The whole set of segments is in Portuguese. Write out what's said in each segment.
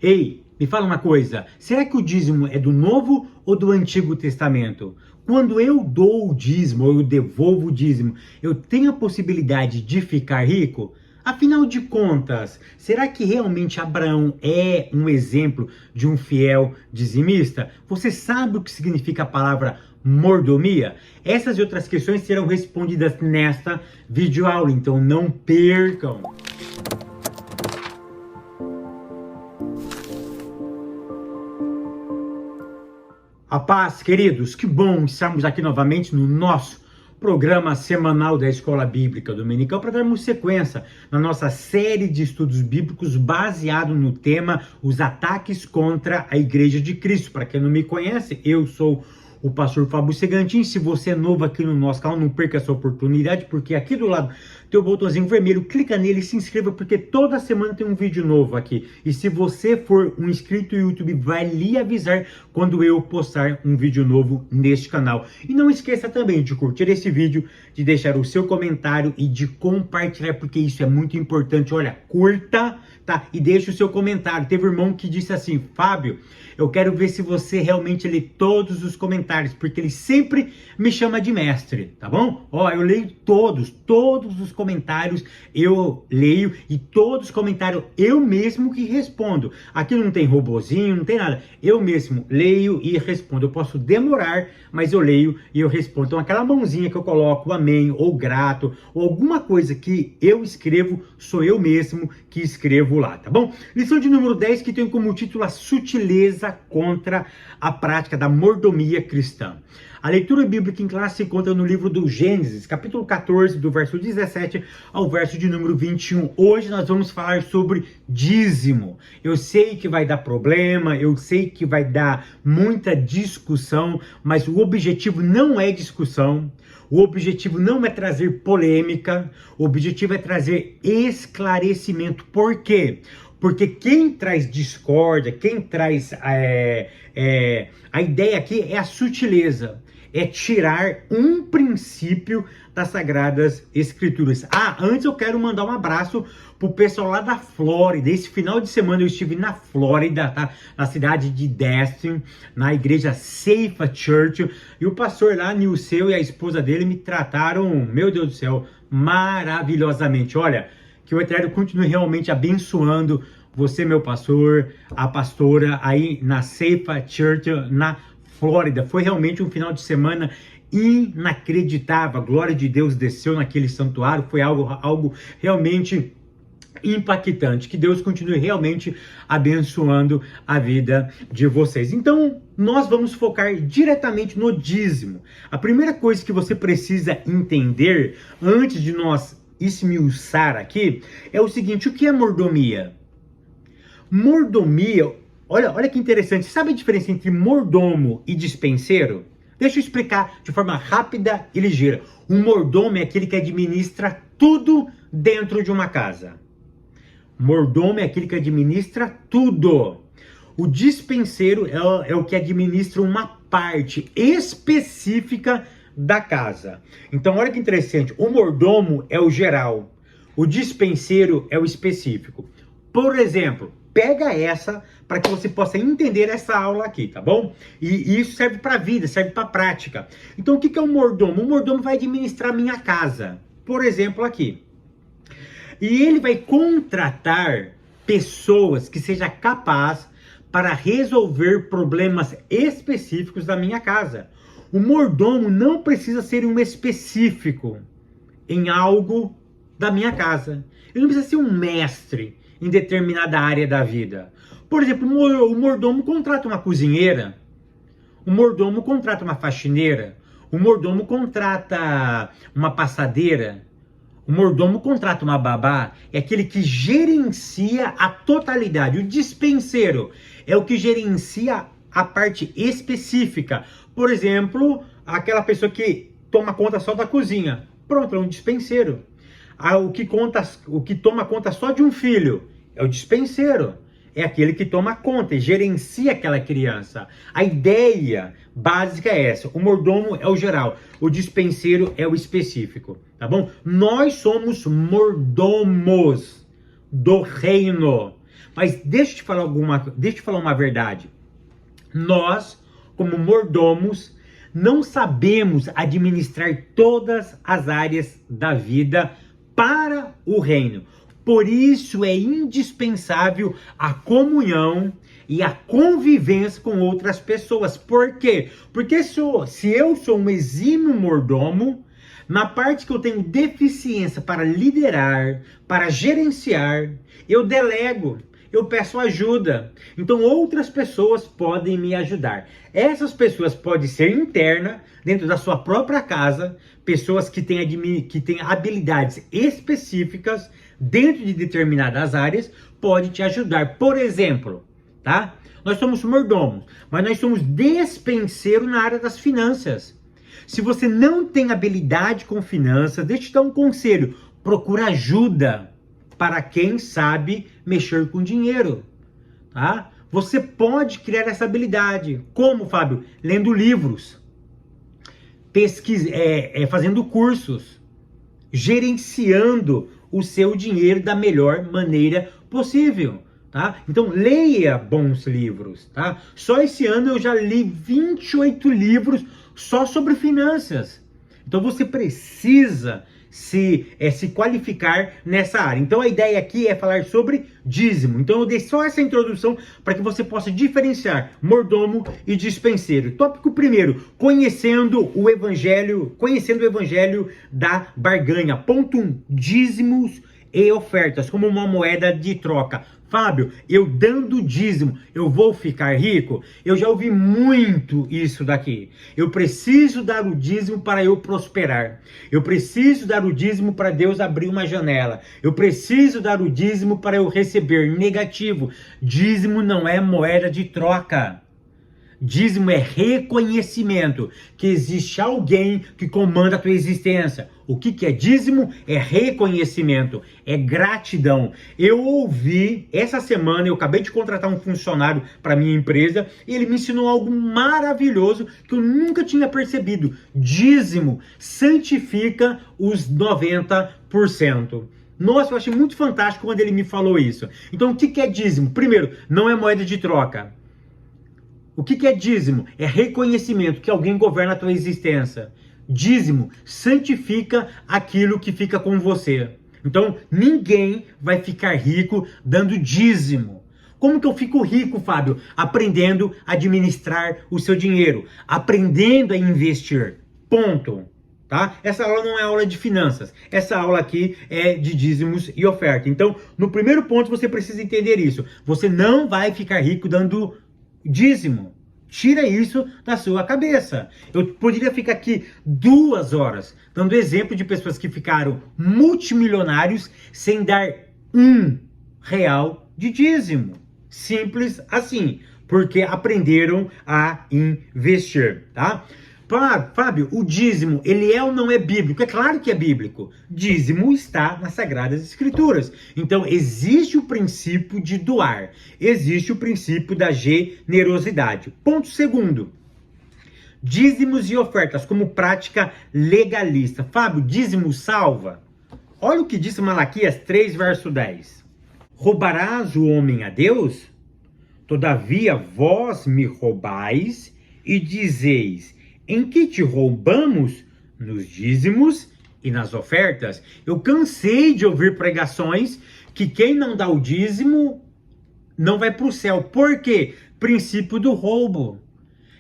Ei, me fala uma coisa, será que o dízimo é do Novo ou do Antigo Testamento? Quando eu dou o dízimo, ou eu devolvo o dízimo, eu tenho a possibilidade de ficar rico? Afinal de contas, será que realmente Abraão é um exemplo de um fiel dizimista? Você sabe o que significa a palavra mordomia? Essas e outras questões serão respondidas nesta videoaula, então não percam! A paz, queridos, que bom estarmos aqui novamente no nosso programa semanal da Escola Bíblica Dominical para darmos sequência na nossa série de estudos bíblicos baseado no tema Os Ataques contra a Igreja de Cristo. Para quem não me conhece, eu sou o pastor Fábio Segantin. Se você é novo aqui no nosso canal, não perca essa oportunidade, porque aqui do lado tem o botãozinho vermelho, clica nele e se inscreva, porque toda semana tem um vídeo novo aqui. E se você for um inscrito, o YouTube vai lhe avisar quando eu postar um vídeo novo neste canal. E não esqueça também de curtir esse vídeo, de deixar o seu comentário e de compartilhar, porque isso é muito importante. Olha, curta, tá? E deixa o seu comentário. Teve um irmão que disse assim: Fábio, eu quero ver se você realmente lê todos os comentários, porque ele sempre me chama de mestre, tá bom? Ó, eu leio todos os comentários eu leio, e todos os comentários eu mesmo que respondo. Aqui não tem robozinho, não tem nada. Eu mesmo leio e respondo. Eu posso demorar, mas eu leio e eu respondo. Então aquela mãozinha que eu coloco, amém, ou grato, ou alguma coisa que eu escrevo, sou eu mesmo que escrevo lá, tá bom? Lição de número 10, que tem como título a sutileza contra a prática da mordomia cristã. A leitura bíblica em classe se encontra no livro do Gênesis, capítulo 14, do verso 17 ao verso de número 21. Hoje nós vamos falar sobre dízimo. Eu sei que vai dar problema, eu sei que vai dar muita discussão, mas o objetivo não é discussão. O objetivo não é trazer polêmica, o objetivo é trazer esclarecimento. Por quê? Porque quem traz discórdia, quem traz a ideia aqui é a sutileza, é tirar um princípio das Sagradas Escrituras. Ah, antes eu quero mandar um abraço pro pessoal lá da Flórida. Esse final de semana eu estive na Flórida, tá? Na cidade de Destin, na igreja Seifa Church, e o pastor lá, Nilceu, e a esposa dele me trataram, meu Deus do céu, maravilhosamente. Olha, que o Eterno continue realmente abençoando você, meu pastor, a pastora aí na Seifa Church, na Flórida. Foi realmente um final de semana inacreditável. A glória de Deus desceu naquele santuário. Foi algo realmente impactante. Que Deus continue realmente abençoando a vida de vocês. Então, nós vamos focar diretamente no dízimo. A primeira coisa que você precisa entender, antes de nós esmiuçar aqui, é o seguinte: o que é mordomia? Mordomia, olha que interessante. Sabe a diferença entre mordomo e dispenseiro? Deixa eu explicar de forma rápida e ligeira. Um mordomo é aquele que administra tudo dentro de uma casa. Mordomo é aquele que administra tudo. O dispenseiro é o que administra uma parte específica da casa. Então, olha que interessante. O mordomo é o geral. O dispenseiro é o específico. Por exemplo, pega essa para que você possa entender essa aula aqui, tá bom? E isso serve para a vida, serve para a prática. Então, o que é um mordomo? O mordomo vai administrar a minha casa, por exemplo, aqui. E ele vai contratar pessoas que sejam capazes para resolver problemas específicos da minha casa. O mordomo não precisa ser um específico em algo da minha casa. Ele não precisa ser um mestre em determinada área da vida. Por exemplo, o mordomo contrata uma cozinheira, o mordomo contrata uma faxineira, o mordomo contrata uma passadeira, o mordomo contrata uma babá. É aquele que gerencia a totalidade. O dispenseiro é o que gerencia a parte específica. Por exemplo, aquela pessoa que toma conta só da cozinha. Pronto, é um dispenseiro. O que toma conta só de um filho é o dispenseiro. É aquele que toma conta e gerencia aquela criança. A ideia básica é essa. O mordomo é o geral. O dispenseiro é o específico. Tá bom? Nós somos mordomos do reino. Mas deixa eu te falar uma verdade. Nós, como mordomos, não sabemos administrar todas as áreas da vida para o reino. Por isso é indispensável a comunhão e a convivência com outras pessoas. Por quê? Porque se eu sou um exímio mordomo, na parte que eu tenho deficiência para liderar, para gerenciar, eu delego, eu peço ajuda. Então outras pessoas podem me ajudar. Essas pessoas podem ser internas, dentro da sua própria casa, pessoas que têm habilidades específicas dentro de determinadas áreas, pode te ajudar. Por exemplo, tá? Nós somos mordomos, mas nós somos despenseiros na área das finanças. Se você não tem habilidade com finanças, deixa eu te dar um conselho. Procura ajuda para quem sabe mexer com dinheiro, tá? Você pode criar essa habilidade. Como, Fábio? Lendo livros, fazendo cursos, gerenciando o seu dinheiro da melhor maneira possível, tá? Então, leia bons livros, tá? Só esse ano eu já li 28 livros só sobre finanças. Então, você precisa se qualificar nessa área. Então, a ideia aqui é falar sobre dízimo. Então, eu dei só essa introdução para que você possa diferenciar mordomo e dispenseiro. Tópico primeiro, conhecendo o evangelho da barganha. Ponto 1, dízimos e ofertas como uma moeda de troca. Fábio, eu dando dízimo, eu vou ficar rico? Eu já ouvi muito isso daqui. Eu preciso dar o dízimo para eu prosperar. Eu preciso dar o dízimo para Deus abrir uma janela. Eu preciso dar o dízimo para eu receber. Negativo. Dízimo não é moeda de troca. Dízimo é reconhecimento que existe alguém que comanda a tua existência. O que é dízimo? É reconhecimento, é gratidão. Eu ouvi, essa semana, eu acabei de contratar um funcionário para minha empresa e ele me ensinou algo maravilhoso que eu nunca tinha percebido. Dízimo santifica os 90%. Nossa, eu achei muito fantástico quando ele me falou isso. Então, o que é dízimo? Primeiro, não é moeda de troca. O que é dízimo? É reconhecimento que alguém governa a tua existência. Dízimo santifica aquilo que fica com você. Então, ninguém vai ficar rico dando dízimo. Como que eu fico rico, Fábio? Aprendendo a administrar o seu dinheiro. Aprendendo a investir. Ponto. Tá? Essa aula não é aula de finanças. Essa aula aqui é de dízimos e oferta. Então, no primeiro ponto, você precisa entender isso. Você não vai ficar rico dando dízimo. Tira isso da sua cabeça. Eu poderia ficar aqui 2 horas dando exemplo de pessoas que ficaram multimilionários sem dar R$1 de dízimo. Simples assim, porque aprenderam a investir, tá? Fábio, o dízimo, ele é ou não é bíblico? É claro que é bíblico. Dízimo está nas Sagradas Escrituras. Então, existe o princípio de doar. Existe o princípio da generosidade. Ponto segundo. Dízimos e ofertas como prática legalista. Fábio, dízimo salva? Olha o que diz Malaquias 3, verso 10. Roubarás o homem a Deus? Todavia vós me roubais e dizeis: em que te roubamos? Nos dízimos e nas ofertas. Eu cansei de ouvir pregações que quem não dá o dízimo não vai para o céu. Por quê? Princípio do roubo.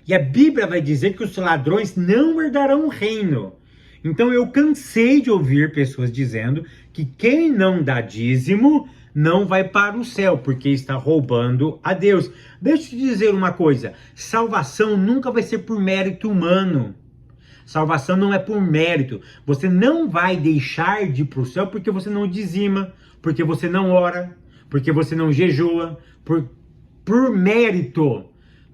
E a Bíblia vai dizer que os ladrões não herdarão o reino. Então eu cansei de ouvir pessoas dizendo que quem não dá dízimo não vai para o céu, porque está roubando a Deus. Deixa eu te dizer uma coisa, salvação nunca vai ser por mérito humano. Salvação não é por mérito. Você não vai deixar de ir para o céu porque você não dizima, porque você não ora, porque você não jejua, por mérito.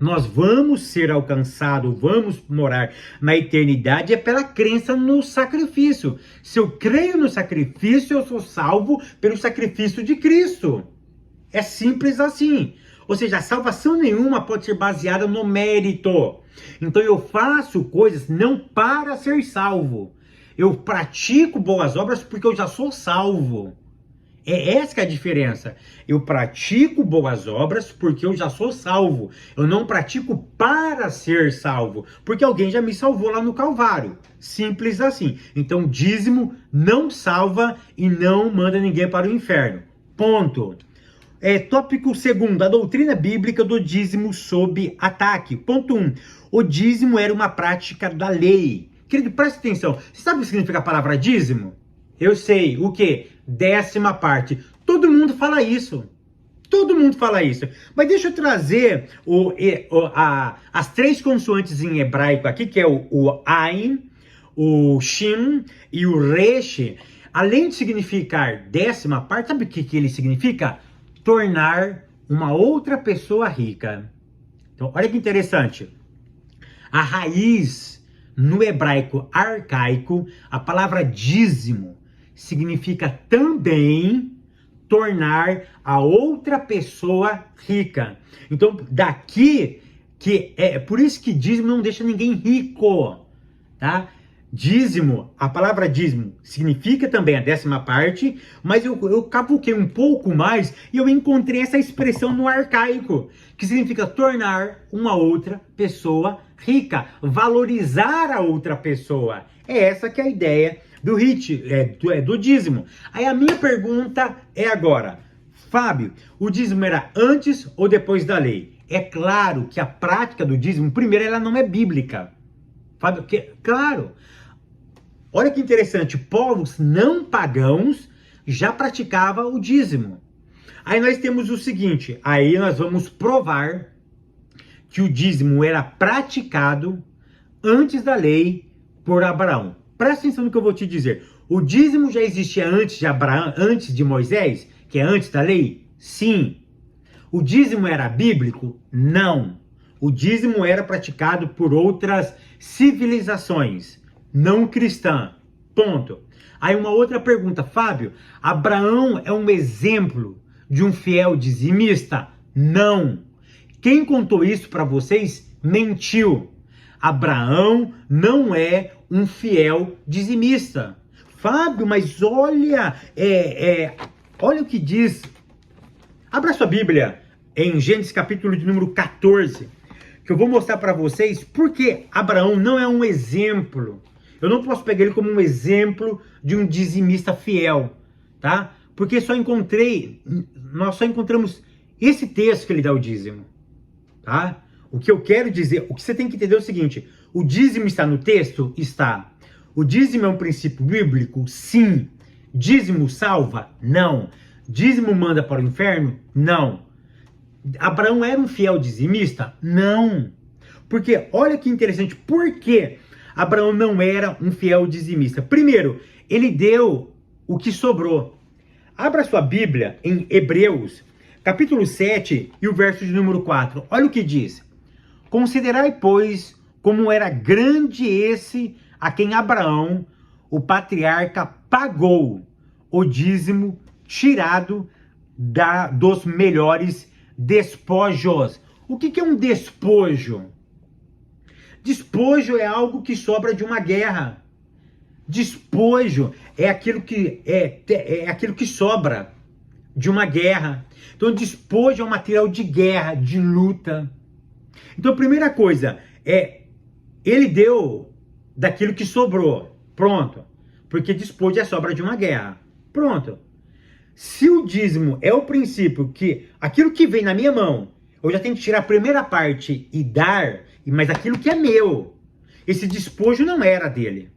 Nós vamos ser alcançados, vamos morar na eternidade, é pela crença no sacrifício. Se eu creio no sacrifício, eu sou salvo pelo sacrifício de Cristo. É simples assim. Ou seja, a salvação nenhuma pode ser baseada no mérito. Então eu faço coisas não para ser salvo. Eu pratico boas obras porque eu já sou salvo. É essa que é a diferença. Eu pratico boas obras porque eu já sou salvo. Eu não pratico para ser salvo, porque alguém já me salvou lá no Calvário. Simples assim. Então, dízimo não salva e não manda ninguém para o inferno. Ponto. Tópico segundo, a doutrina bíblica do dízimo sob ataque. Ponto 1. O dízimo era uma prática da lei. Querido, preste atenção. Você sabe o que significa a palavra dízimo? Eu sei. O quê? 10ª parte. Todo mundo fala isso. Todo mundo fala isso. Mas deixa eu trazer as 3 consoantes em hebraico aqui, que é o Ain, o Shin e o Resh. Além de significar 10ª parte, sabe o que ele significa? Tornar uma outra pessoa rica. Então, olha que interessante. A raiz no hebraico arcaico, a palavra dízimo, significa também tornar a outra pessoa rica. Então, daqui que é por isso que dízimo não deixa ninguém rico, tá? Dízimo, a palavra dízimo significa também a 10ª parte, mas eu cavuquei um pouco mais e eu encontrei essa expressão no arcaico, que significa tornar uma outra pessoa rica, valorizar a outra pessoa. É essa que é a ideia do dízimo. Aí a minha pergunta é agora, Fábio, o dízimo era antes ou depois da lei? É claro que a prática do dízimo, primeiro, ela não é bíblica. Fábio, claro. Olha que interessante, povos não pagãos já praticavam o dízimo. Aí nós temos o seguinte, aí nós vamos provar que o dízimo era praticado antes da lei por Abraão. Presta atenção no que eu vou te dizer. O dízimo já existia antes de Abraão, antes de Moisés, que é antes da lei? Sim. O dízimo era bíblico? Não. O dízimo era praticado por outras civilizações não cristã. Ponto. Aí uma outra pergunta, Fábio, Abraão é um exemplo de um fiel dizimista? Não. Quem contou isso para vocês mentiu. Abraão não é um fiel dizimista. Fábio, mas olha, olha o que diz. Abra sua Bíblia em Gênesis capítulo de número 14, que eu vou mostrar para vocês porque Abraão não é um exemplo. Eu não posso pegar ele como um exemplo de um dizimista fiel, tá? Porque nós só encontramos esse texto que ele dá o dízimo, tá? O que eu quero dizer, o que você tem que entender é o seguinte, o dízimo está no texto? Está. O dízimo é um princípio bíblico? Sim. Dízimo salva? Não. Dízimo manda para o inferno? Não. Abraão era um fiel dizimista? Não. Porque, olha que interessante, por que Abraão não era um fiel dizimista? Primeiro, ele deu o que sobrou. Abra sua Bíblia em Hebreus, capítulo 7 e o verso de número 4. Olha o que diz. Considerai, pois, como era grande esse a quem Abraão, o patriarca, pagou o dízimo tirado dos melhores despojos. O que é um despojo? Despojo é algo que sobra de uma guerra. Despojo é aquilo que aquilo que sobra de uma guerra. Então, despojo é um material de guerra, de luta. Então, a primeira coisa ele deu daquilo que sobrou. Pronto. Porque despojo é a sobra de uma guerra. Pronto. Se o dízimo é o princípio que aquilo que vem na minha mão, eu já tenho que tirar a primeira parte e dar, mas aquilo que é meu, esse despojo não era dele.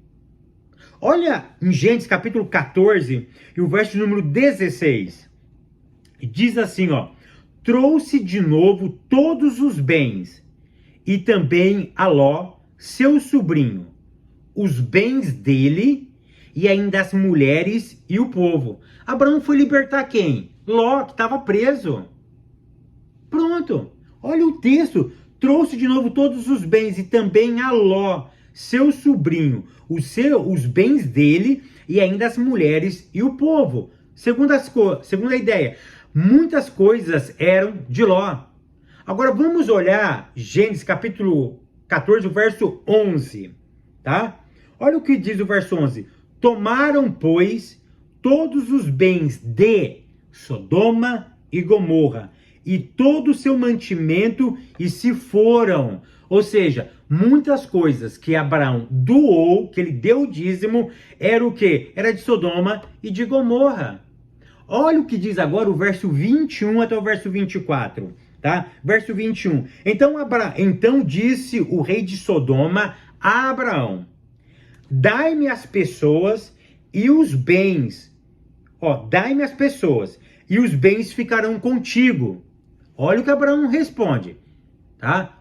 Olha em Gênesis capítulo 14 e o verso número 16. Diz assim, ó: trouxe de novo todos os bens e também a Ló, seu sobrinho, os bens dele e ainda as mulheres e o povo. Abraão foi libertar quem? Ló, que estava preso. Pronto. Olha o texto. Trouxe de novo todos os bens e também a Ló, seu sobrinho, os bens dele e ainda as mulheres e o povo. Segunda ideia, muitas coisas eram de Ló. Agora vamos olhar Gênesis capítulo 14, verso 11, tá? Olha o que diz o verso 11. Tomaram, pois, todos os bens de Sodoma e Gomorra e todo o seu mantimento e se foram. Ou seja, muitas coisas que Abraão doou, que ele deu o dízimo, era o quê? Era de Sodoma e de Gomorra. Olha o que diz agora o verso 21 até o verso 24, tá? Verso 21. Então disse o rei de Sodoma a Abraão: dai-me as pessoas e os bens. Dai-me as pessoas e os bens ficarão contigo. Olha o que Abraão responde, tá?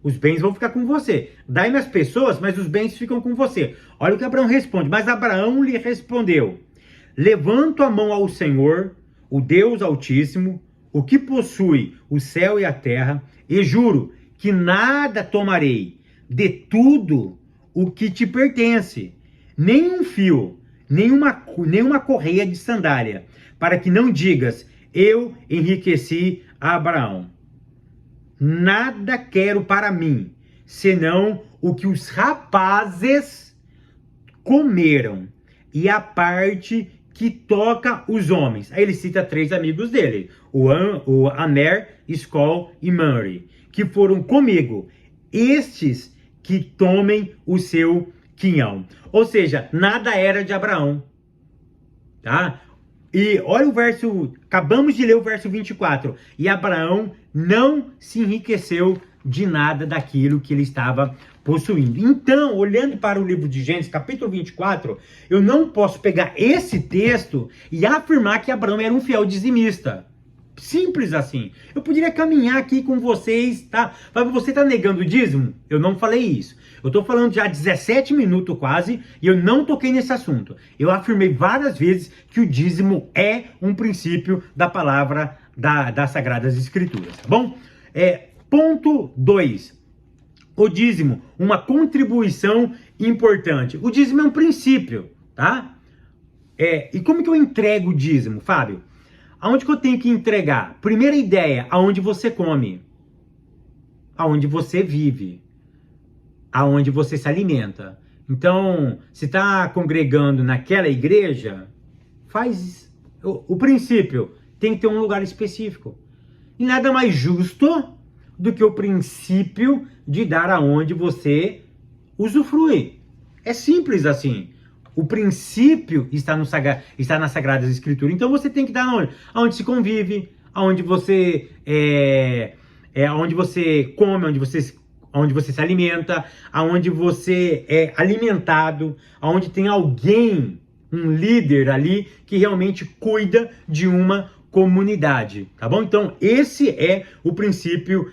Os bens vão ficar com você. Dai-me as pessoas, mas os bens ficam com você. Olha o que Abraão responde. Mas Abraão lhe respondeu: levanto a mão ao Senhor, o Deus Altíssimo, o que possui o céu e a terra, e juro que nada tomarei de tudo o que te pertence, nem um fio, nenhuma correia de sandália, para que não digas: eu enriqueci a Abraão. Nada quero para mim, senão o que os rapazes comeram, e a parte que toca os homens. Aí ele cita 3 amigos dele, o Aner, Escol e Mamre, que foram comigo. Estes que tomem o seu quinhão. Ou seja, nada era de Abraão. Tá? E olha o verso, acabamos de ler o verso 24. E Abraão não se enriqueceu de nada daquilo que ele estava possuindo. Então, olhando para o livro de Gênesis, capítulo 24, eu não posso pegar esse texto e afirmar que Abraão era um fiel dizimista. Simples assim. Eu poderia caminhar aqui com vocês, tá? Mas você tá negando o dízimo? Eu não falei isso. Eu tô falando já há 17 minutos quase e eu não toquei nesse assunto. Eu afirmei várias vezes que o dízimo é um princípio da palavra das Sagradas Escrituras, tá bom? Ponto 2. O dízimo, uma contribuição importante. O dízimo é um princípio, tá? E como que eu entrego o dízimo, Fábio? Aonde que eu tenho que entregar? Primeira ideia, aonde você come, aonde você vive, aonde você se alimenta. Então, se está congregando naquela igreja, faz o princípio, tem que ter um lugar específico. E nada mais justo do que o princípio de dar aonde você usufrui. É simples assim. O princípio está nas Sagradas Escrituras. Então você tem que dar onde? Aonde se convive, aonde você aonde você come, onde você se alimenta, aonde você é alimentado, aonde tem alguém, um líder ali que realmente cuida de uma comunidade, tá bom? Então esse é o princípio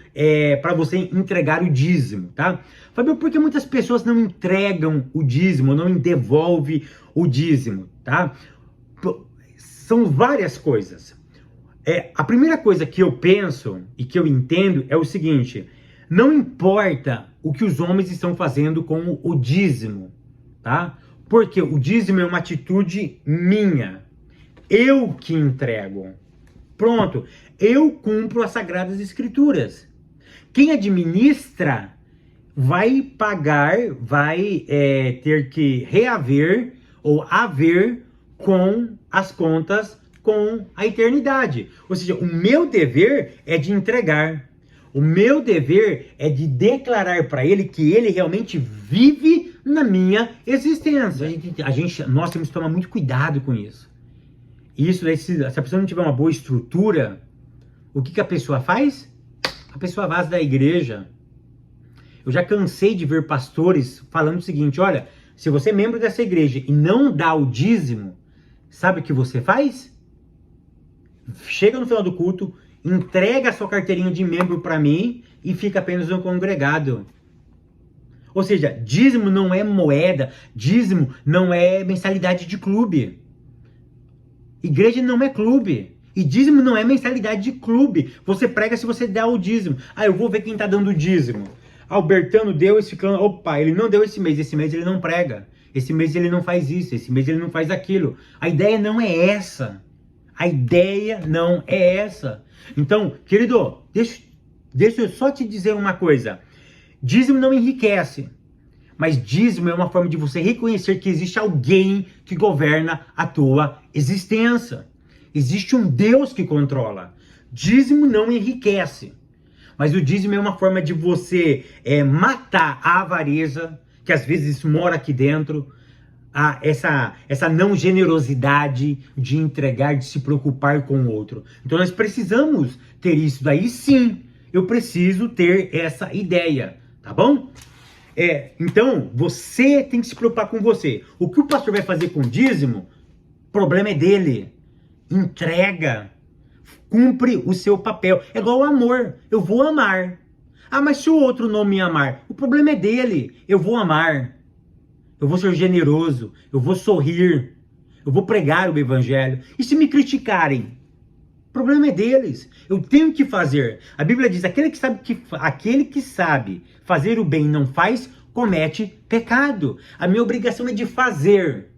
para você entregar o dízimo, tá? Fábio, por que muitas pessoas não entregam o dízimo, não devolvem o dízimo, tá? São várias coisas. A primeira coisa que eu penso e que eu entendo é o seguinte: não importa o que os homens estão fazendo com o dízimo, tá? Porque o dízimo é uma atitude minha. Eu que entrego. Pronto. Eu cumpro as Sagradas Escrituras. Quem administra vai pagar, vai ter que reaver ou haver com as contas com a eternidade. Ou seja, o meu dever é de entregar. O meu dever é de declarar para ele que ele realmente vive na minha existência. Nós temos que tomar muito cuidado com isso. Isso, se a pessoa não tiver uma boa estrutura, o que a pessoa faz? A pessoa vaza da igreja. Eu já cansei de ver pastores falando o seguinte: olha, se você é membro dessa igreja e não dá o dízimo, sabe o que você faz? Chega no final do culto, entrega a sua carteirinha de membro para mim e fica apenas um congregado. Ou seja, dízimo não é moeda, dízimo não é mensalidade de clube. Igreja não é clube. E dízimo não é mensalidade de clube. Você prega se você dá o dízimo. Eu vou ver quem está dando o dízimo. Albertano deu esse clã. Opa, ele não deu esse mês ele não prega. Esse mês ele não faz isso, esse mês ele não faz aquilo. A ideia não é essa. A ideia não é essa. Então, querido, deixa eu só te dizer uma coisa. Dízimo não enriquece. Mas dízimo é uma forma de você reconhecer que existe alguém que governa a tua existência. Existe um Deus que controla. Dízimo não enriquece. Mas o dízimo é uma forma de você matar a avareza, que às vezes mora aqui dentro, essa não generosidade de entregar, de se preocupar com o outro. Então nós precisamos ter isso daí, sim. Eu preciso ter essa ideia, tá bom? Então você tem que se preocupar com você. O que o pastor vai fazer com o dízimo, o problema é dele. Entrega. Cumpre o seu papel. É igual o amor. Eu vou amar. Mas se o outro não me amar, o problema é dele. Eu vou amar. Eu vou ser generoso. Eu vou sorrir. Eu vou pregar o evangelho. E se me criticarem? O problema é deles. Eu tenho que fazer. A Bíblia diz, aquele que sabe fazer o bem e não faz, comete pecado. A minha obrigação é de fazer.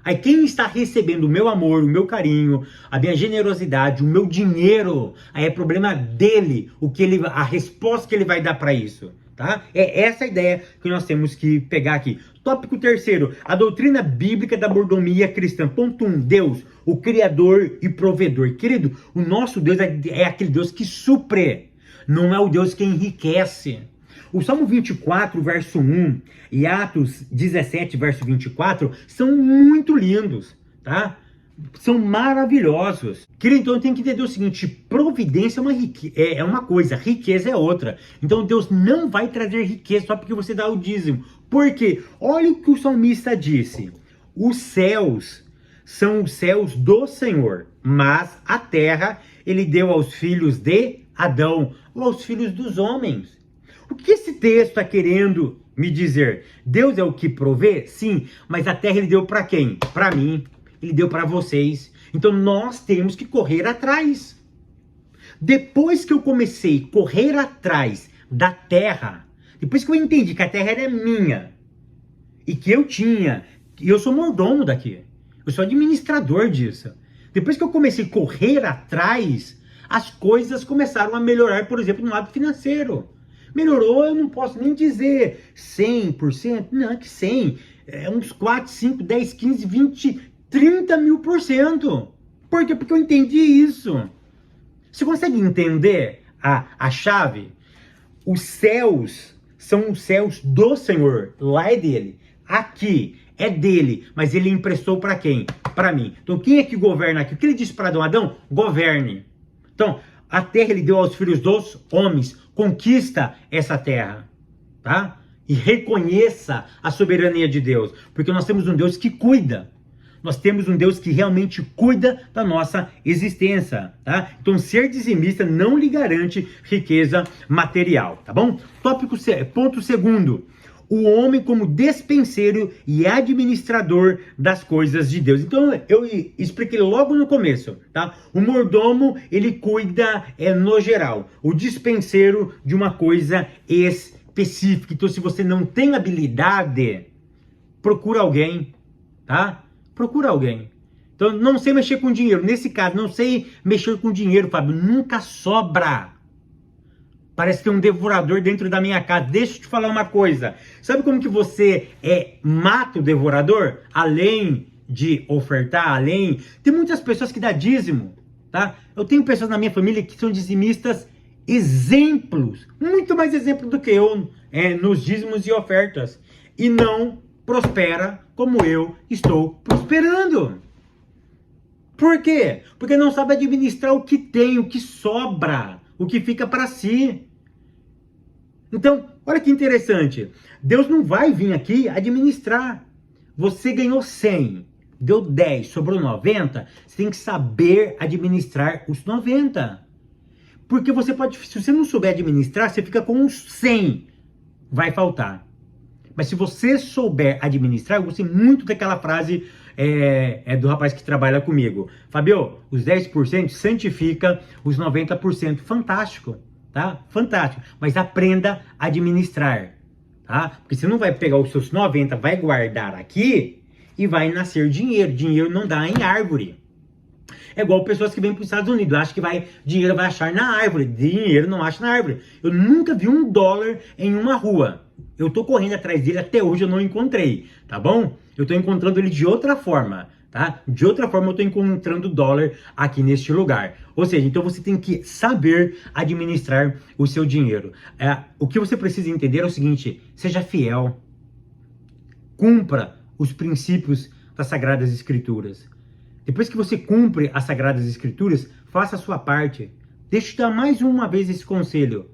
Aí quem está recebendo o meu amor, o meu carinho, a minha generosidade, o meu dinheiro, aí é problema dele, a resposta que ele vai dar para isso, tá? É essa a ideia que nós temos que pegar aqui. Tópico 3º, a doutrina bíblica da mordomia cristã. Ponto 1, Deus, o Criador e provedor. Querido, o nosso Deus é aquele Deus que supre, não é o Deus que enriquece. O Salmo 24, verso 1 e Atos 17, verso 24 são muito lindos, tá? São maravilhosos. Querido, então eu tenho que entender o seguinte, providência é uma coisa, riqueza é outra. Então Deus não vai trazer riqueza só porque você dá o dízimo. Por quê? Olha o que o salmista disse. Os céus são os céus do Senhor, mas a terra ele deu aos filhos de Adão, ou aos filhos dos homens. O que esse texto está querendo me dizer? Deus é o que provê? Sim, mas a terra ele deu para quem? Para mim, ele deu para vocês. Então nós temos que correr atrás. Depois que eu comecei a correr atrás da terra, depois que eu entendi que a terra era minha, e que eu sou mordomo daqui, eu sou administrador disso. Depois que eu comecei a correr atrás, as coisas começaram a melhorar, por exemplo, no lado financeiro. Melhorou, eu não posso nem dizer 100%, não é que 100, uns 4, 5, 10, 15, 20, 30 mil %. Por quê? Porque eu entendi isso. Você consegue entender a chave? Os céus são os céus do Senhor, lá é dele. Aqui é dele, mas ele emprestou para quem? Para mim. Então quem é que governa aqui? O que ele disse para Adão? Adão, governe. Então, a terra ele deu aos filhos dos homens. Conquista essa terra, tá? E reconheça a soberania de Deus. Porque nós temos um Deus que cuida. Nós temos um Deus que realmente cuida da nossa existência, tá? Então, ser dizimista não lhe garante riqueza material, tá bom? Ponto 2º. O homem como despenseiro e administrador das coisas de Deus. Então, eu expliquei logo no começo, tá? O mordomo, ele cuida no geral. O despenseiro de uma coisa específica. Então, se você não tem habilidade, procura alguém, tá? Procura alguém. Então, não sei mexer com dinheiro. Nesse caso, não sei mexer com dinheiro, Fábio. Nunca sobra. Parece ter um devorador dentro da minha casa. Deixa eu te falar uma coisa. Sabe como que você mata o devorador? Além de ofertar, Tem muitas pessoas que dão dízimo, tá? Eu tenho pessoas na minha família que são dizimistas exemplos. Muito mais exemplos do que eu nos dízimos e ofertas. E não prospera como eu estou prosperando. Por quê? Porque não sabe administrar o que tem, o que sobra. O que fica para si. Então, olha que interessante. Deus não vai vir aqui administrar. Você ganhou 100, deu 10, sobrou 90. Você tem que saber administrar os 90. Porque se você não souber administrar, você fica com uns 100. Vai faltar. Mas se você souber administrar, eu gostei muito daquela frase do rapaz que trabalha comigo. Fabio, os 10% santifica os 90%. Fantástico, tá? Fantástico. Mas aprenda a administrar, tá? Porque você não vai pegar os seus 90, vai guardar aqui e vai nascer dinheiro. Dinheiro não dá em árvore. É igual pessoas que vêm para os Estados Unidos, acham que dinheiro vai achar na árvore. Dinheiro não acha na árvore. Eu nunca vi $1 em uma rua. Eu tô correndo atrás dele, até hoje eu não encontrei, tá bom? Eu tô encontrando ele de outra forma, tá? De outra forma eu tô encontrando dólar aqui neste lugar. Ou seja, então você tem que saber administrar o seu dinheiro. O que você precisa entender é o seguinte: seja fiel, cumpra os princípios das Sagradas Escrituras. Depois que você cumpre as Sagradas Escrituras, faça a sua parte. Deixa eu te dar mais uma vez esse conselho.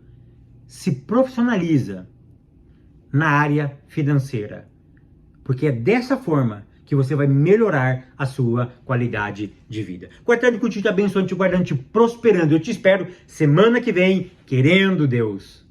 Se profissionaliza na área financeira, porque é dessa forma que você vai melhorar a sua qualidade de vida. Que o Eterno continue te abençoando, te guardando, te prosperando. Eu te espero semana que vem, querendo Deus.